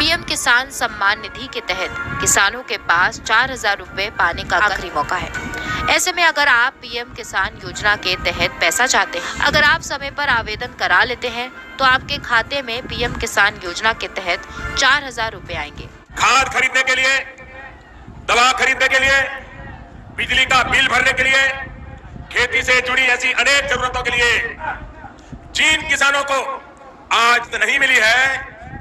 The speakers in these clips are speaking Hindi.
पीएम किसान सम्मान निधि के तहत किसानों के पास 4,000 रुपए पाने का आखिरी मौका है। ऐसे में अगर आप पीएम किसान योजना के तहत पैसा चाहते हैं, अगर आप समय पर आवेदन करा लेते हैं तो आपके खाते में पीएम किसान योजना के तहत 4,000 रुपए आएंगे। खाद खरीदने के लिए, दवा खरीदने के लिए, बिजली का बिल भरने के लिए, खेती से जुड़ी ऐसी अनेक जरूरतों के लिए जिन किसानों को आज तो नहीं मिली है,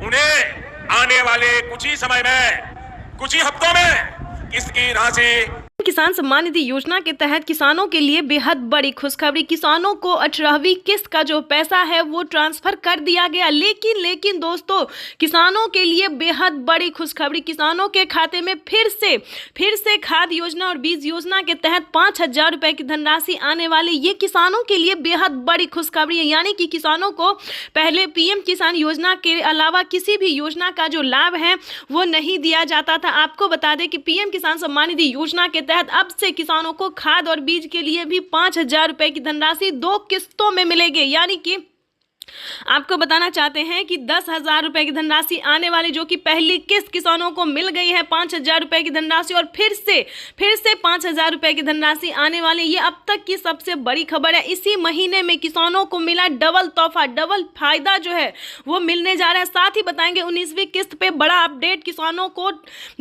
उन्हें आने वाले कुछ ही समय में, कुछ ही हफ्तों में इसकी राशि किसान सम्मान निधि योजना के तहत किसानों के लिए बेहद बड़ी खुशखबरी। किसानों को 18वीं किस्त का जो पैसा है वो ट्रांसफर कर दिया गया। लेकिन दोस्तों, किसानों के लिए बेहद बड़ी खुशखबरी। किसानों के खाते में फिर से खाद योजना और बीज योजना के तहत 5,000 रुपए की धनराशि आने वाली। ये किसानों के लिए बेहद बड़ी खुशखबरी है। यानी कि किसानों को पहले पीएम किसान योजना के अलावा किसी भी योजना का जो लाभ है वो नहीं दिया जाता था। आपको बता दें कि पीएम किसान सम्मान निधि योजना के तहत अब से किसानों को खाद और बीज के लिए भी 5,000 रुपए की धनराशि 2 किस्तों में मिलेगी। यानी कि आपको बताना चाहते हैं कि 10,000 रुपए की धनराशि आने वाली, जो कि पहली किस्त किसानों को मिल गई है 5,000 रुपए की धनराशि, और फिर से 5,000 रुपए की धनराशि आने वाली। ये अब तक की सबसे बड़ी खबर है। इसी महीने में किसानों को मिला डबल तोहफा, डबल फायदा जो है वो मिलने जा रहा है। साथ ही बताएंगे 19वीं किस्त पे बड़ा अपडेट। किसानों को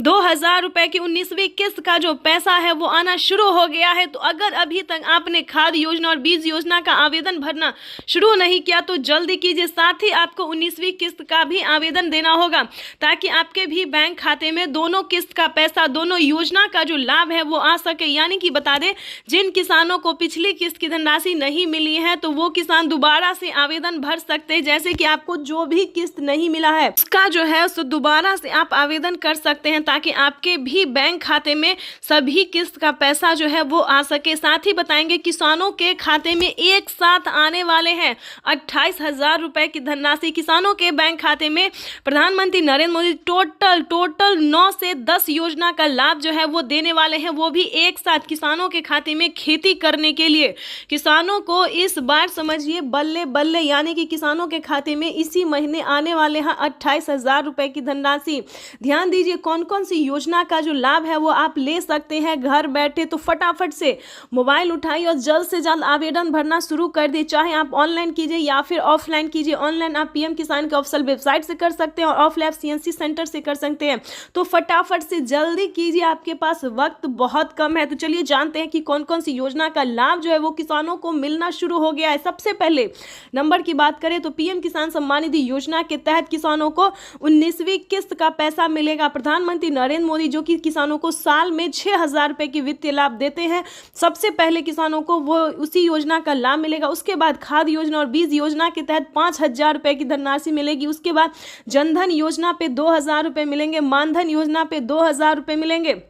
2,000 रुपए की 19वीं किस्त का जो पैसा है वो आना शुरू हो गया है। तो अगर अभी तक आपने खाद योजना और बीज योजना का आवेदन भरना शुरू नहीं किया तो जल्दी कीजिए। साथ ही आपको 19वीं किस्त का भी आवेदन देना होगा ताकि आपके भी बैंक खाते में दोनों किस्त का पैसा, दोनों योजना का जो लाभ है वो आ सके। यानी कि बता दें, जिन किसानों को पिछली किस्त की धनराशि नहीं मिली है तो वो किसान दोबारा से आवेदन भर सकते हैं। जैसे कि आपको जो भी किस्त नहीं मिला है उसका जो है उसको दोबारा से आप आवेदन कर सकते हैं ताकि आपके भी बैंक खाते में सभी किस्त का पैसा जो है वो आ सके। साथ ही बताएंगे किसानों के खाते में एक साथ आने वाले हैं 28,000 रुपए की धनराशि। किसानों के बैंक खाते में प्रधानमंत्री नरेंद्र मोदी टोटल 9 से 10 योजना का लाभ जो है वो देने वाले हैं, वो भी एक साथ किसानों के खाते में खेती करने के लिए। किसानों को इस बार समझिए बल्ले बल्ले, यानी कि किसानों के खाते में इसी महीने आने वाले हैं 28,000 रुपए की धनराशि। ध्यान दीजिए कौन कौन सी योजना का जो लाभ है वो आप ले सकते हैं घर बैठे। तो फटाफट से मोबाइल उठाइए और जल्द से जल्द आवेदन भरना शुरू कर दिए। चाहे आप ऑनलाइन कीजिए या फिर ऑफलाइन कीजिए। ऑनलाइन आप पीएम किसान के ऑफिशियल वेबसाइट से कर सकते हैं और ऑफलाइन सीएनसी सेंटर से कर सकते हैं। तो फटाफट से जल्दी कीजिए, आपके पास वक्त बहुत कम है। तो चलिए जानते हैं कि कौन कौन सी योजना का लाभ जो है वो किसानों को मिलना शुरू हो गया है। सबसे पहले नंबर की बात करें तो पीएम किसान सम्मान निधि योजना के तहत किसानों को 19वीं किस्त का पैसा मिलेगा। प्रधानमंत्री नरेंद्र मोदी जो कि किसानों को साल में 6,000 रुपए की वित्तीय लाभ देते हैं, सबसे पहले किसानों को वो उसी योजना का लाभ मिलेगा। उसके बाद खाद योजना और बीज योजना के तहत 5,000 रुपए की धनराशि मिलेगी। उसके बाद जनधन योजना पे 2,000 रुपए मिलेंगे, मानधन योजना पे 2,000 रुपए मिलेंगे।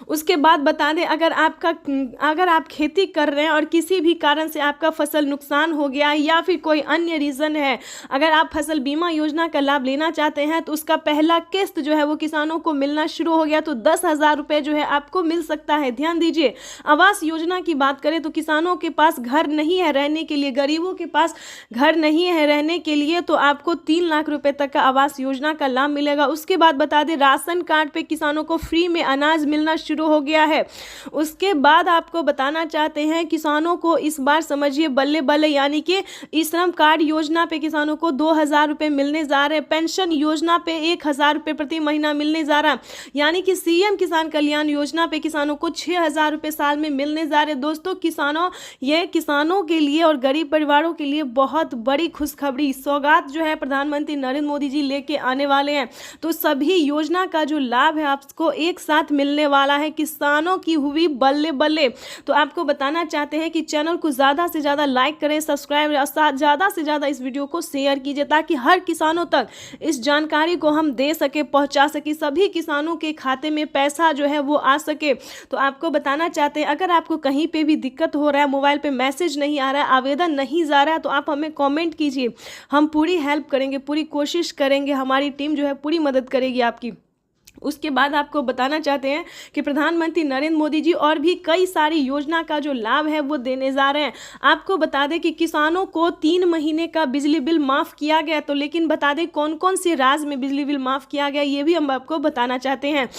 उसके बाद बता दें अगर आप खेती कर रहे हैं और किसी भी कारण से आपका फसल नुकसान हो गया है या फिर कोई अन्य रीज़न है, अगर आप फसल बीमा योजना का लाभ लेना चाहते हैं तो उसका पहला किस्त जो है वो किसानों को मिलना शुरू हो गया, तो 10,000 रुपये जो है आपको मिल सकता है। ध्यान दीजिए आवास योजना की बात करें तो किसानों के पास घर नहीं है रहने के लिए, गरीबों के पास घर नहीं है रहने के लिए, तो आपको 3 लाख रुपए तक का आवास योजना का लाभ मिलेगा। उसके बाद बता दें राशन कार्ड पे किसानों को फ्री में अनाज मिलना शुरू हो गया है। उसके बाद आपको बताना चाहते हैं किसानों को इस बार समझिए बल्ले बल्ले, यानी कि श्रम कार्ड योजना पे किसानों को 2,000 रुपये मिलने जा रहे हैं। पेंशन योजना पे 1,000 रुपये प्रति महीना मिलने जा रहा है, यानी कि सीएम किसान कल्याण योजना पे किसानों को 6,000 रुपये साल में मिलने जा रहे हैं। दोस्तों ये किसानों के लिए और गरीब परिवारों के लिए बहुत बड़ी खुशखबरी सौगात जो है प्रधानमंत्री नरेंद्र मोदी जी लेके आने वाले हैं। तो सभी योजना का जो लाभ है आपको एक साथ मिलने वाला है। किसानों की हुई बल्ले बल्ले। तो आपको बताना चाहते हैं कि चैनल को ज़्यादा से ज़्यादा लाइक करें, सब्सक्राइब, ज़्यादा से ज़्यादा इस वीडियो को शेयर कीजिए ताकि हर किसानों तक इस जानकारी को हम दे सके, पहुंचा सके, सभी किसानों के खाते में पैसा जो है वो आ सके। तो आपको बताना चाहते हैं अगर आपको कहीं पे भी दिक्कत हो रहा है, मोबाइल पे मैसेज नहीं आ रहा है, आवेदन नहीं जा रहा है, तो आप हमें कमेंट कीजिए, हम पूरी हेल्प करेंगे, पूरी कोशिश करेंगे, हमारी टीम जो है पूरी मदद करेगी आपकी। उसके बाद आपको बताना चाहते हैं कि प्रधानमंत्री नरेंद्र मोदी जी और भी कई सारी योजना का जो लाभ है वो देने जा रहे हैं। आपको बता दें कि किसानों को 3 महीने का बिजली बिल माफ़ किया गया, तो लेकिन बता दें कौन कौन से राज्य में बिजली बिल माफ़ किया गया ये भी हम आपको बताना चाहते हैं।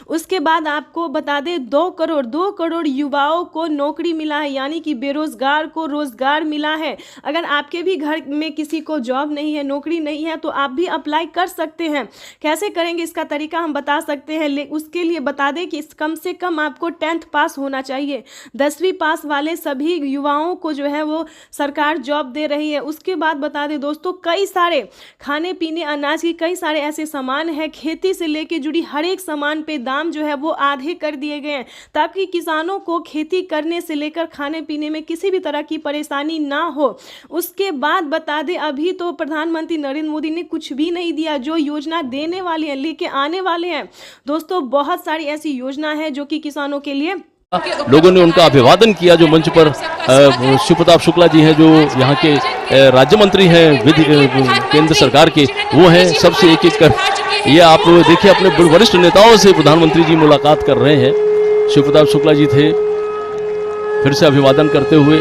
उसके बाद आपको बता दें 2 करोड़ युवाओं को नौकरी मिला है, यानी कि बेरोजगार को रोजगार मिला है। अगर आपके भी घर में किसी को जॉब नहीं है, नौकरी नहीं है, तो आप भी अप्लाई कर सकते हैं। कैसे करेंगे इसका तरीका हम बता सकते हैं, उसके लिए बता दें कि कम से कम आपको 10th पास होना चाहिए। 10वीं पास वाले सभी युवाओं को जो है वो सरकार जॉब दे रही है। उसके बाद बता दें दोस्तों, कई सारे खाने पीने अनाज की कई सारे ऐसे सामान हैं, खेती से लेके जुड़ी हर एक सामान पे दाम जो है वो आधे कर दिए गए हैं, ताकि किसानों को खेती करने से लेकर खाने पीने में किसी भी तरह की परेशानी ना हो। उसके बाद बता दें, अभी तो प्रधानमंत्री नरेंद्र मोदी ने कुछ भी नहीं दिया, जो योजना देने वाले हैं लेके आने वाले हैं दोस्तों, बहुत सारी ऐसी योजना है जो कि किसानों के लिए लोगों ने उनका अभिवादन किया। जो मंच पर शिव प्रताप शुक्ला जी हैं, जो यहाँ के राज्य मंत्री हैं विधि केंद्र सरकार के, वो हैं सबसे एक कर ये आप देखिए अपने वरिष्ठ नेताओं से प्रधानमंत्री जी मुलाकात कर रहे हैं। शिव प्रताप शुक्ला जी थे, फिर से अभिवादन करते हुए,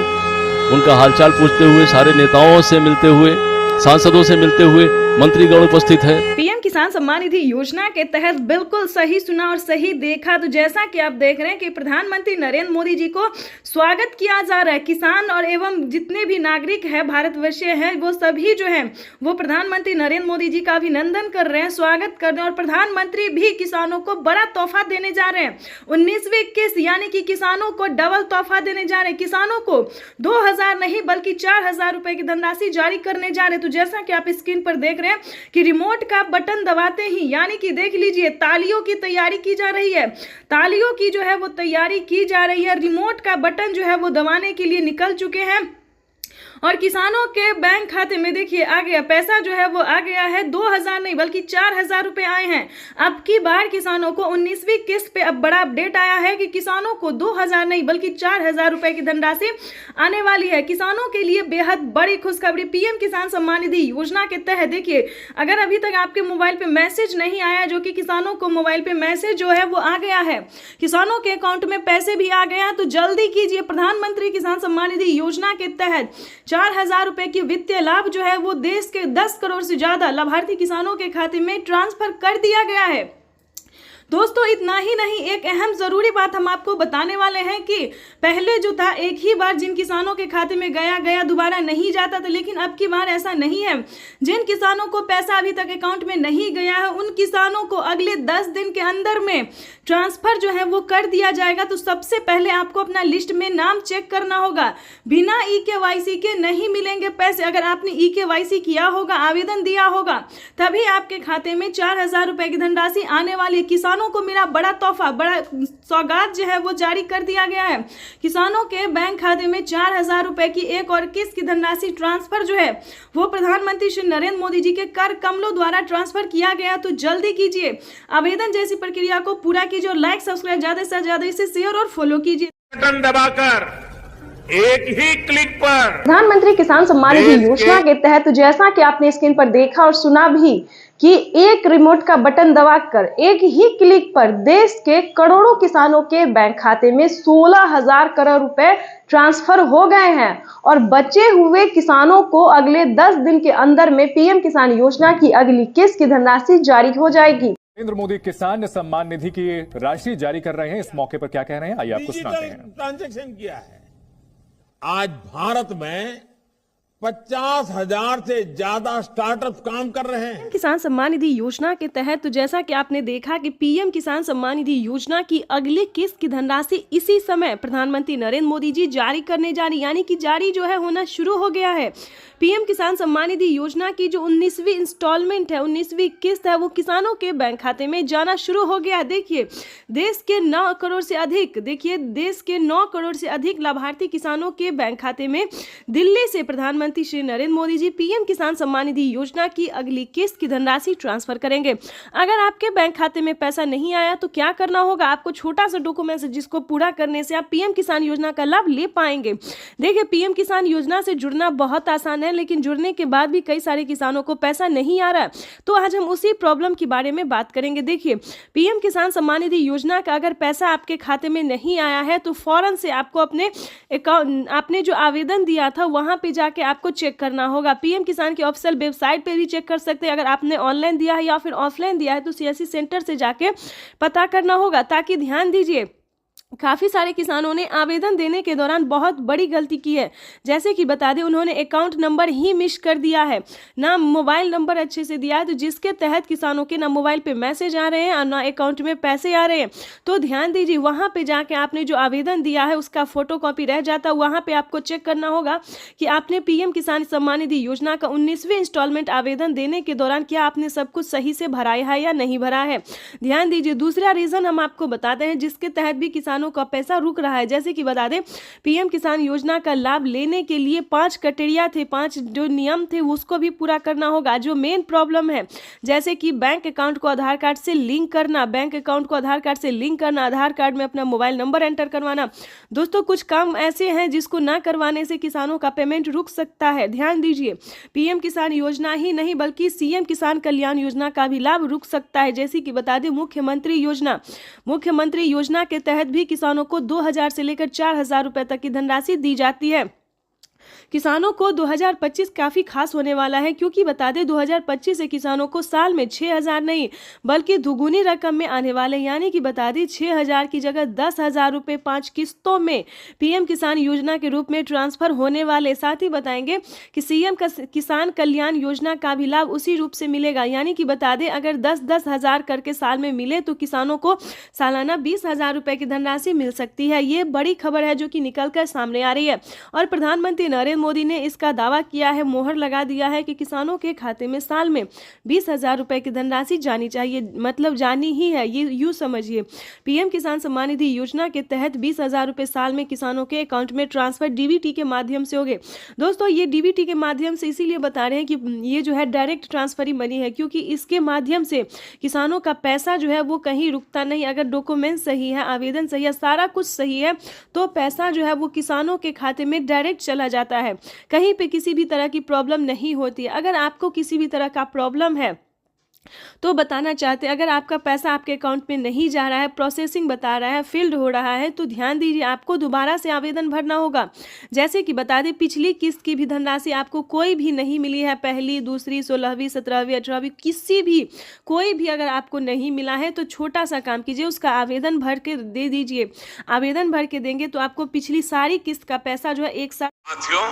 उनका हालचाल पूछते हुए, सारे नेताओं से मिलते हुए, सांसदों से मिलते हुए, मंत्रीगण उपस्थित है। पीएम किसान सम्मान निधि योजना के तहत बिल्कुल सही सुना और सही देखा, तो जैसा कि आप देख रहे हैं कि प्रधानमंत्री नरेंद्र मोदी जी को स्वागत किया जा रहा है। किसान और एवं जितने भी नागरिक हैं भारतवर्षीय हैं, वो सभी जो हैं वो प्रधानमंत्री नरेंद्र मोदी जी का अभिनंदन कर रहे हैं, स्वागत कर रहे हैं। और प्रधानमंत्री भी किसानों को बड़ा तोहफा देने जा रहे हैं। 19वीं किस्त यानी कि किसानों को डबल तोहफा देने जा रहे हैं। किसानों को 2000 नहीं बल्कि 4000 रुपए की धनराशि जारी करने जा रहे हैं। तो जैसा कि आप स्क्रीन पर देख रहे हैं कि रिमोट का बटन दबाते ही, यानी कि देख लीजिए, तालियों की तैयारी की जा रही है, तालियों की जो है वो तैयारी की जा रही है। रिमोट का बटन जो है वो दबाने के लिए निकल चुके हैं और किसानों के बैंक खाते में देखिए आ गया पैसा, जो है वो आ गया है। 2000 नहीं बल्कि 4000 रुपए आए हैं। अब की बार किसानों को 19वीं किस्त पे अब बड़ा अपडेट आया है कि किसानों को 2000 नहीं बल्कि 4000 रुपए की धनराशि आने वाली है। किसानों के लिए बेहद बड़ी खुशखबरी। पीएम किसान सम्मान निधि योजना के तहत देखिए, अगर अभी तक आपके मोबाइल पे मैसेज नहीं आया, जो कि किसानों को मोबाइल पे मैसेज जो है वो आ गया है, किसानों के अकाउंट में पैसे भी आ गए हैं, तो जल्दी कीजिए। प्रधानमंत्री किसान सम्मान निधि योजना के तहत 4000 रुपए की वित्तीय लाभ जो है वो देश के 10 करोड़ से ज्यादा लाभार्थी किसानों के खाते में ट्रांसफर कर दिया गया है। दोस्तों इतना ही नहीं, एक अहम जरूरी बात हम आपको बताने वाले हैं कि पहले जो था एक ही बार जिन किसानों के खाते में गया दोबारा नहीं जाता था, लेकिन अब की बार ऐसा नहीं है। जिन किसानों को पैसा अभी तक अकाउंट में नहीं गया है, उन किसानों को अगले 10 दिन के अंदर में ट्रांसफर जो है वो कर दिया जाएगा। तो सबसे पहले आपको अपना लिस्ट में नाम चेक करना होगा। बिना EKYC के नहीं मिलेंगे पैसे। अगर आपने EKYC किया होगा, आवेदन दिया होगा, तभी आपके खाते में 4000 रुपए की धनराशि आने वाली। किसानों को मिला बड़ा तोहफा, बड़ा सौगात जो है वो जारी कर दिया गया है। किसानों के बैंक खाते में 4000 रुपए की एक और किस्त की धनराशि ट्रांसफर जो है वो प्रधानमंत्री श्री नरेंद्र मोदी जी के कर कमलों द्वारा ट्रांसफर किया गया। तो जल्दी कीजिए, आवेदन जैसी प्रक्रिया को पूरा कीजिए और लाइक सब्सक्राइब ज्यादा से ज्यादा इसे शेयर और फॉलो कीजिए। बटन दबाकर एक ही क्लिक पर प्रधानमंत्री किसान सम्मान निधि योजना के तहत जैसा कि आपने स्क्रीन पर देखा और सुना भी कि एक रिमोट का बटन दबाकर एक ही क्लिक पर देश के करोड़ों किसानों के बैंक खाते में 16,000 करोड़ रुपए ट्रांसफर हो गए हैं और बचे हुए किसानों को अगले 10 दिन के अंदर में पीएम किसान योजना की अगली किस्त की धनराशि जारी हो जाएगी। नरेंद्र मोदी किसान सम्मान निधि की राशि जारी कर रहे हैं। इस मौके पर क्या कह रहे हैं, आइए आपको सुनाते हैं। ट्रांजैक्शन किया है। आज भारत में 50,000 से ज्यादा स्टार्टअप काम कर रहे हैं। किसान सम्मान निधि योजना के तहत तो जैसा कि आपने देखा कि पीएम किसान सम्मान निधि योजना की अगली किस्त की धनराशि इसी समय प्रधानमंत्री नरेंद्र मोदी जी जारी करने जा रही, यानी कि जारी जो है होना शुरू हो गया है। पीएम किसान सम्मान निधि योजना की जो 19वीं इंस्टॉलमेंट है, 19वीं किस्त है, वो किसानों के बैंक खाते में जाना शुरू हो गया। देखिए देश के 9 करोड़ से अधिक लाभार्थी किसानों के बैंक खाते में दिल्ली से प्रधानमंत्री प्रधानमंत्री श्री नरेंद्र मोदी जी पीएम किसान सम्मान निधि योजना की अगली किस्त की धनराशि ट्रांसफर करेंगे। अगर आपके बैंक खाते में पैसा नहीं आया तो क्या करना होगा? आपको छोटा सा डॉक्यूमेंट्स जिसको पूरा करने से आप पीएम किसान योजना का लाभ ले पाएंगे। देखिए, पीएम किसान योजना से जुड़ना बहुत आसान है, लेकिन जुड़ने के बाद भी कई सारे किसानों को पैसा नहीं आ रहा है। तो आज हम उसी प्रॉब्लम के बारे में बात करेंगे। देखिए, पीएम किसान सम्मान निधि योजना का अगर पैसा आपके खाते में नहीं आया है तो फौरन से आपको अपने अकाउंट, आपने जो आवेदन दिया था वहां पे जाके आपको चेक करना होगा। पीएम किसान की ऑफिशियल वेबसाइट पे भी चेक कर सकते हैं। अगर आपने ऑनलाइन दिया है या फिर ऑफलाइन दिया है तो सीएससी सेंटर से जाके पता करना होगा। ताकि ध्यान दीजिए, काफ़ी सारे किसानों ने आवेदन देने के दौरान बहुत बड़ी गलती की है। जैसे कि बता दें, उन्होंने अकाउंट नंबर ही मिस कर दिया है, ना मोबाइल नंबर अच्छे से दिया है, तो जिसके तहत किसानों के ना मोबाइल पे मैसेज आ रहे हैं और ना अकाउंट में पैसे आ रहे हैं। तो ध्यान दीजिए, वहाँ पे जाके आपने जो आवेदन दिया है उसका फोटोकॉपी रह जाता है। वहाँ पर आपको चेक करना होगा कि आपने पीएम किसान सम्मान निधि योजना का 19वें इंस्टॉलमेंट आवेदन देने के दौरान क्या आपने सब कुछ सही से भराया है या नहीं भरा है। ध्यान दीजिए, दूसरा रीज़न हम आपको बताते हैं जिसके तहत भी किसानों का पैसा रुक रहा है। जैसे कि बता दें, पीएम किसान योजना का लाभ लेने के लिए 5 क्राइटेरिया थे, 5 जो नियम थे उसको भी पूरा करना होगा। जो मेन प्रॉब्लम है, जैसे कि बैंक अकाउंट को आधार कार्ड से लिंक करना, बैंक अकाउंट को आधार कार्ड से लिंक करना, आधार कार्ड में अपना मोबाइल नंबर एंटर करवाना। दोस्तों, कुछ काम ऐसे हैं जिसको ना करवाने से किसानों का पेमेंट रुक सकता है। ध्यान दीजिए, पीएम किसान योजना ही नहीं बल्कि सीएम किसान कल्याण योजना का भी लाभ रुक सकता है। जैसे कि बता दें, मुख्यमंत्री योजना के तहत भी किसानों को 2000 से लेकर 4000 रुपए तक की धनराशि दी जाती है। किसानों को 2025 काफ़ी खास होने वाला है, क्योंकि बता दें 2025 से किसानों को साल में 6000 नहीं बल्कि दुगुनी रकम में आने वाले, यानी कि बता दें 6000 की जगह 10,000 रुपये 5 किस्तों में पीएम किसान योजना के रूप में ट्रांसफर होने वाले। साथ ही बताएंगे कि सीएम किसान कल्याण योजना का भी लाभ उसी रूप से मिलेगा, यानी कि बता दें अगर 10-10 हज़ार करके साल में मिले तो किसानों को सालाना 20,000 रुपये की धनराशि मिल सकती है। ये बड़ी खबर है जो कि निकल कर सामने आ रही है और प्रधानमंत्री नरेंद्र मोदी ने इसका दावा किया है, मोहर लगा दिया है कि किसानों के खाते में साल में 20,000 रुपए की धनराशि जानी चाहिए, मतलब जानी ही है। ये यूँ समझिए, पीएम किसान सम्मान निधि योजना के तहत 20,000 रुपए साल में किसानों के अकाउंट में ट्रांसफर डीबीटी के माध्यम से होंगे। दोस्तों, ये डीबीटी के माध्यम से इसीलिए बता रहे हैं कि ये जो है डायरेक्ट ट्रांसफर ही मनी है, क्योंकि इसके माध्यम से किसानों का पैसा जो है वो कहीं रुकता नहीं। अगर डॉक्यूमेंट सही है, आवेदन सही है, सारा कुछ सही है तो पैसा जो है वो किसानों के खाते में डायरेक्ट चला जाता है। कहीं पे किसी भी तरह की प्रॉब्लम नहीं होती है। अगर आपको किसी भी तरह का प्रॉब्लम है तो बताना चाहते हैं, अगर आपका पैसा आपके अकाउंट में नहीं जा रहा है, प्रोसेसिंग बता रहा है, फील्ड हो रहा है, तो ध्यान दीजिए आपको दोबारा से आवेदन भरना होगा। जैसे कि बता दें, पिछली किस्त की भी धनराशि आपको कोई भी नहीं मिली है, पहली, दूसरी, 16वीं, 17वीं, 18वीं, किसी भी कोई भी अगर आपको नहीं मिला है तो छोटा सा काम कीजिए, उसका आवेदन भर के दे दीजिए। आवेदन भर के देंगे तो आपको पिछली सारी किस्त का पैसा जो है एक साथ। साथियों,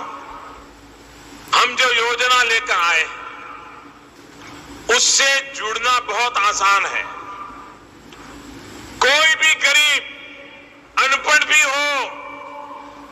हम जो योजना लेकर आए उससे जुड़ना बहुत आसान है। कोई भी गरीब, अनपढ़ भी हो,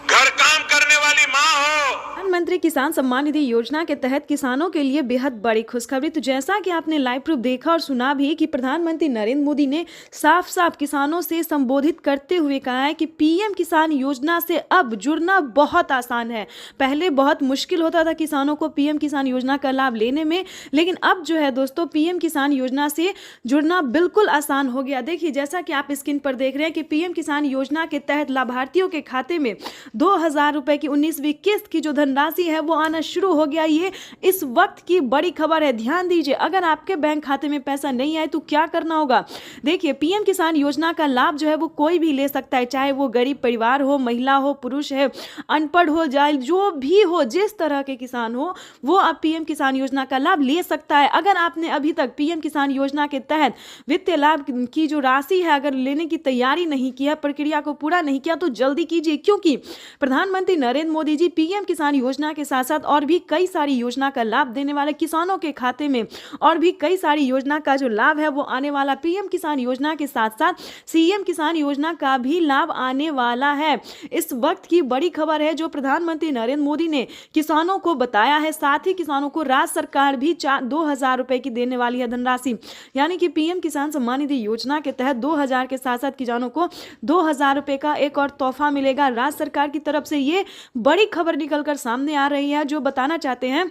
घर काम करने वाली माँ हो। प्रधानमंत्री किसान सम्मान निधि योजना के तहत किसानों के लिए बेहद बड़ी खुशखबरी। तो जैसा कि आपने लाइव प्रूफ देखा और सुना भी कि प्रधानमंत्री नरेंद्र मोदी ने साफ साफ किसानों से संबोधित करते हुए कहा है कि पीएम किसान योजना से अब जुड़ना बहुत आसान है। पहले बहुत मुश्किल होता था किसानों को पीएम किसान योजना का लाभ लेने में, लेकिन अब जो है दोस्तों पीएम किसान योजना से जुड़ना बिल्कुल आसान हो गया। देखिए, जैसा कि आप स्क्रीन पर देख रहे हैं कि पीएम किसान योजना के तहत लाभार्थियों के खाते में 2,000 रुपए की 19वीं किस्त की जो धनराशि है वो आना शुरू हो गया। ये इस वक्त की बड़ी खबर है। ध्यान दीजिए, अगर आपके बैंक खाते में पैसा नहीं आए तो क्या करना होगा। देखिए, पीएम किसान योजना का लाभ जो है वो कोई भी ले सकता है, चाहे वो गरीब परिवार हो, महिला हो, पुरुष है, अनपढ़ हो, जाए जो भी हो, जिस तरह के किसान हो वो अब पीएम किसान योजना का लाभ ले सकता है। अगर आपने अभी तक पीएम किसान योजना के तहत वित्तीय लाभ की जो राशि है अगर लेने की तैयारी नहीं की है, प्रक्रिया को पूरा नहीं किया, तो जल्दी कीजिए, क्योंकि प्रधानमंत्री नरेंद्र मोदी जी पीएम किसान योजना के साथ साथ और भी कई सारी योजना का लाभ देने वाले, किसानों के खाते में और भी कई सारी योजना का जो लाभ है वो आने वाला। पीएम किसान योजना के साथ साथ सीएम किसान योजना का भी लाभ आने वाला है। इस वक्त की बड़ी खबर है जो प्रधानमंत्री नरेंद्र मोदी ने किसानों को बताया है। साथ ही किसानों को राज्य सरकार भी 2,000 रुपए की देने वाली है धनराशि, यानी कि पीएम किसान सम्मान निधि योजना के तहत 2,000 के साथ साथ किसानों को 2,000 रुपए का एक और तोहफा मिलेगा राज्य सरकार की तरफ से। ये बड़ी खबर निकलकर सामने आ रही है जो बताना चाहते हैं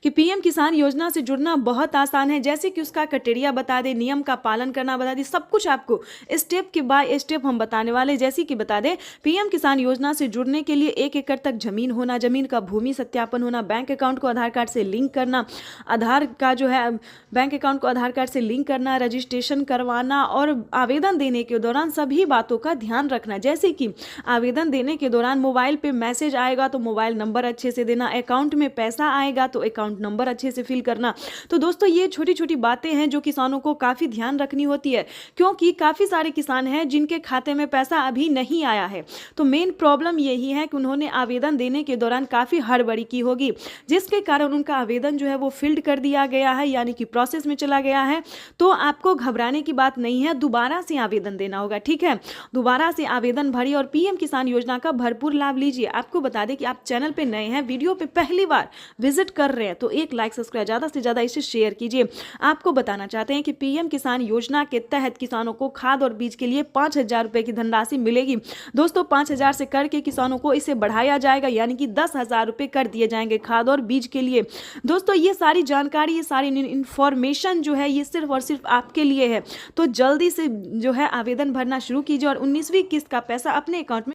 कि पीएम किसान योजना से जुड़ना बहुत आसान है। जैसे कि उसका क्राइटेरिया बता दें, नियम का पालन करना बता दें, सब कुछ आपको स्टेप के बाय स्टेप हम बताने वाले। जैसे कि बता दें, पीएम किसान योजना से जुड़ने के लिए 1 एकड़ तक जमीन होना, जमीन का भूमि सत्यापन होना, बैंक अकाउंट को आधार कार्ड से लिंक करना, आधार का जो है बैंक अकाउंट को आधार कार्ड से लिंक करना, रजिस्ट्रेशन करवाना और आवेदन देने के दौरान सभी बातों का ध्यान रखना। जैसे कि आवेदन देने के दौरान मोबाइल पे मैसेज आएगा तो मोबाइल नंबर अच्छे से देना, अकाउंट में पैसा आएगा तो अकाउंट नंबर अच्छे से फिल करना। तो दोस्तों ये छोटी छोटी बातें हैं जो किसानों को काफ़ी ध्यान रखनी होती है, क्योंकि काफ़ी सारे किसान हैं जिनके खाते में पैसा अभी नहीं आया है। तो मेन प्रॉब्लम यही है कि उन्होंने आवेदन देने के दौरान काफ़ी हड़बड़ी की होगी, जिसके कारण उनका आवेदन जो है वो फिल्ड कर दिया गया है, यानी कि प्रोसेस में चला गया है। तो आपको घबराने की बात नहीं है, दोबारा से आवेदन देना होगा, ठीक है। दोबारा से आवेदन भरिए और पीएम किसान योजना का भरपूर लाभ लीजिए। आपको बता दें कि आप चैनल पे नए हैं, वीडियो पे पहली बार विजिट कर रहे हैं, तो एक लाइक सब्सक्राइब ज़्यादा से ज़्यादा इसे शेयर कीजिए। आपको बताना चाहते हैं कि पीएम किसान योजना के तहत किसानों को खाद और बीज के लिए 5,000 रुपए की धनराशि मिलेगी। दोस्तों 5,000 से करके किसानों को इसे बढ़ाया जाएगा, यानी कि 10,000 रुपए कर दिए जाएंगे खाद और बीज के लिए। दोस्तों ये सारी जानकारी, ये सारी इन्फॉर्मेशन जो है ये सिर्फ और सिर्फ आपके लिए है। तो जल्दी से जो है आवेदन भरना शुरू कीजिए और 19वीं किस्त का पैसा अपने अकाउंट में